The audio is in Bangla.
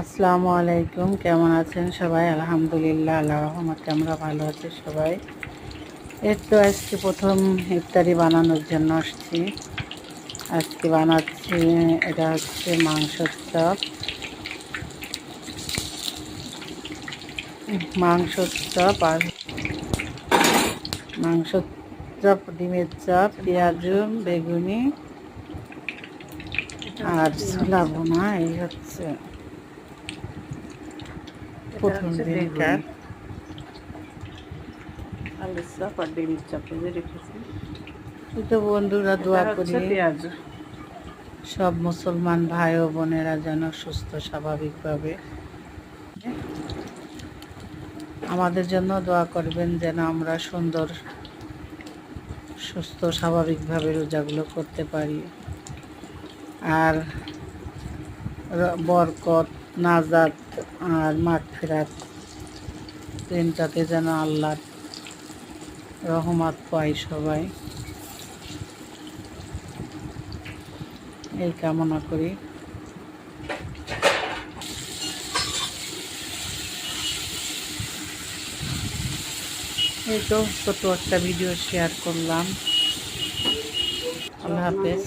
আসসালামু আলাইকুম, কেমন আছেন সবাই? আলহামদুলিল্লাহ, আল্লাহর রহমতে আমরা ভালো আছি সবাই। এর তো আজকে প্রথম ইফতারি বানানোর জন্য আসছি। আজকে বানাচ্ছি, এটা হচ্ছে মাংসের চপ। মাংসের চপ আর মাংসের চপ, ডিমের চপ, পেঁয়াজ, বেগুনি আর ছোলা ভুনা। এই হচ্ছে প্রথম দিনকার আলুর চপ আর ডিমের চপ ভেজে রেখেছি। তো বন্ধুরা, দোয়া করি পেঁয়াজ সব মুসলমান ভাই ও বোনেরা যেন সুস্থ স্বাভাবিকভাবে, আমাদের জন্য দোয়া করবেন যেন আমরা সুন্দর সুস্থ স্বাভাবিকভাবে রোজাগুলো করতে পারি। আর বরকত, নাজাত আর মাগফিরাত দিনটাতে যেন আল্লাহর রহমত পাই সবাই, এই কামনা করি। এই তো ছোট একটা ভিডিও শেয়ার করলাম। আল্লাহ হাফেজ।